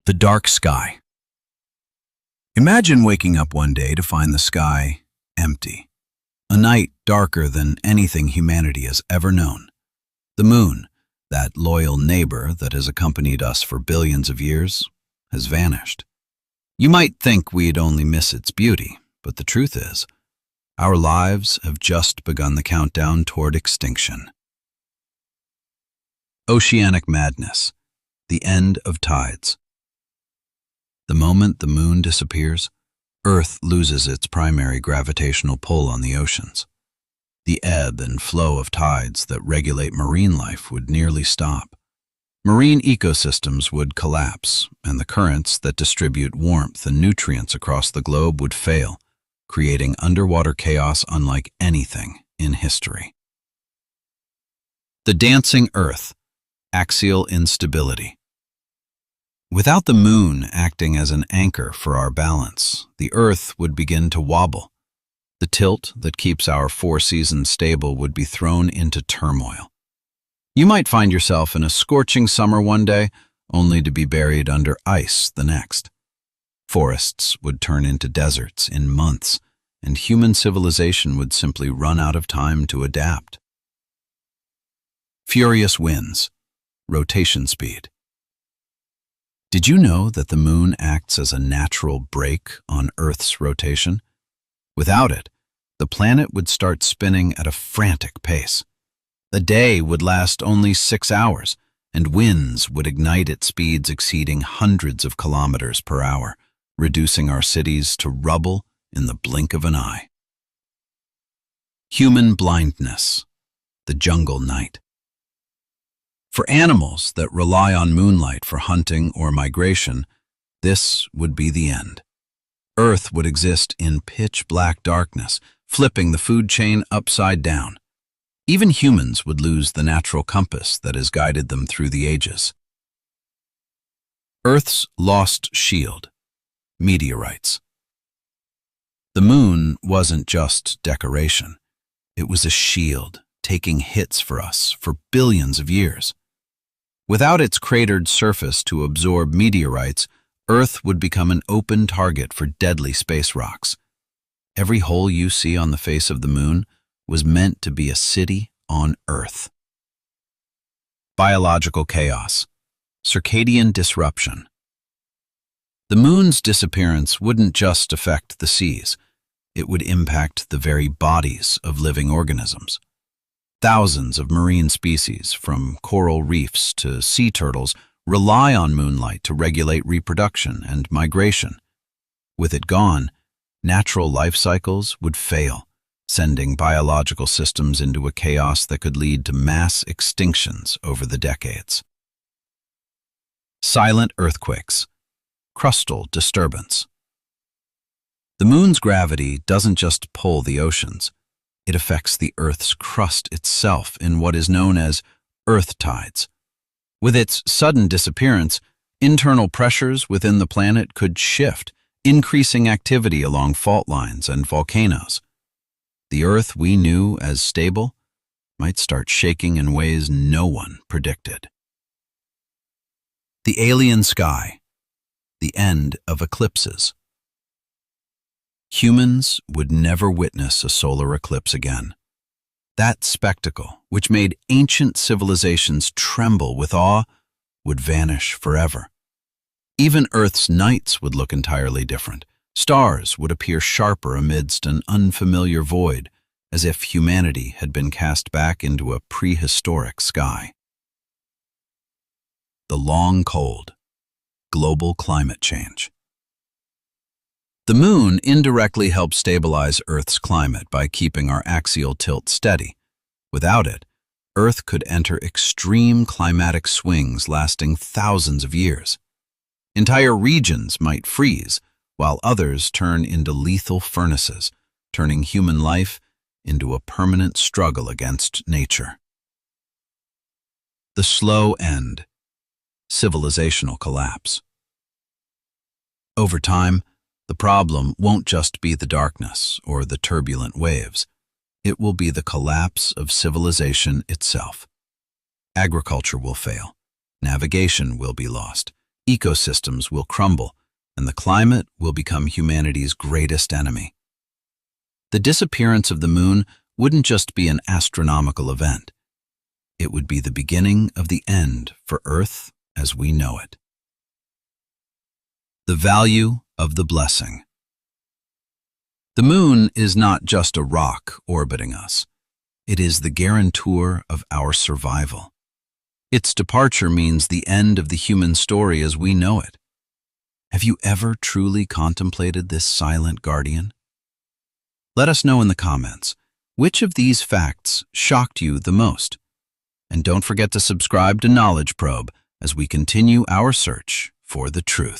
The dark sky. Imagine waking up one day to find the sky empty. A night darker than anything humanity has ever known. The moon, that loyal neighbor that has accompanied us for billions of years, has vanished. You might think we'd only miss its beauty, but the truth is, our lives have just begun the countdown toward extinction. Oceanic madness. The end of tides. The moment the moon disappears, Earth loses its primary gravitational pull on the oceans. The ebb and flow of tides that regulate marine life would nearly stop. Marine ecosystems would collapse, and the currents that distribute warmth and nutrients across the globe would fail, creating underwater chaos unlike anything in history. The dancing Earth. Axial instability. Without the moon acting as an anchor for our balance, the Earth would begin to wobble. The tilt that keeps our four seasons stable would be thrown into turmoil. You might find yourself in a scorching summer one day, only to be buried under ice the next. Forests would turn into deserts in months, and human civilization would simply run out of time to adapt. Furious winds. Rotation speed. Did you know that the moon acts as a natural brake on Earth's rotation? Without it, the planet would start spinning at a frantic pace. The day would last only 6 hours, and winds would ignite at speeds exceeding hundreds of kilometers per hour, reducing our cities to rubble in the blink of an eye. Human blindness. The jungle night. For animals that rely on moonlight for hunting or migration, this would be the end. Earth would exist in pitch-black darkness, flipping the food chain upside down. Even humans would lose the natural compass that has guided them through the ages. Earth's lost shield. Meteorites. The moon wasn't just decoration. It was a shield, taking hits for us for billions of years. Without its cratered surface to absorb meteorites, Earth would become an open target for deadly space rocks. Every hole you see on the face of the moon was meant to be a city on Earth. Biological chaos. Circadian disruption. The moon's disappearance wouldn't just affect the seas. It would impact the very bodies of living organisms. Thousands of marine species, from coral reefs to sea turtles, rely on moonlight to regulate reproduction and migration. With it gone, natural life cycles would fail, sending biological systems into a chaos that could lead to mass extinctions over the decades. Silent earthquakes. Crustal disturbance. The moon's gravity doesn't just pull the oceans. It affects the Earth's crust itself in what is known as earth tides. With its sudden disappearance, internal pressures within the planet could shift, increasing activity along fault lines and volcanoes. The Earth we knew as stable might start shaking in ways no one predicted. The alien sky. The end of eclipses. Humans would never witness a solar eclipse again. That spectacle, which made ancient civilizations tremble with awe, would vanish forever. Even Earth's nights would look entirely different. Stars would appear sharper amidst an unfamiliar void, as if humanity had been cast back into a prehistoric sky. The long cold. Global climate change. The moon indirectly helps stabilize Earth's climate by keeping our axial tilt steady. Without it, Earth could enter extreme climatic swings lasting thousands of years. Entire regions might freeze, while others turn into lethal furnaces, turning human life into a permanent struggle against nature. The slow end. Civilizational collapse. Over time, the problem won't just be the darkness or the turbulent waves. It will be the collapse of civilization itself. Agriculture will fail. Navigation will be lost. ecosystems will crumble, and the climate will become humanity's greatest enemy. The disappearance of the moon wouldn't just be an astronomical event. It would be the beginning of the end for Earth as we know it. The value of the blessing. The moon is not just a rock orbiting us. It is the guarantor of our survival. Its departure means the end of the human story as we know it. Have you ever truly contemplated this silent guardian? Let us know in the comments, which of these facts shocked you the most? And don't forget to subscribe to Knowledge Probe as we continue our search for the truth.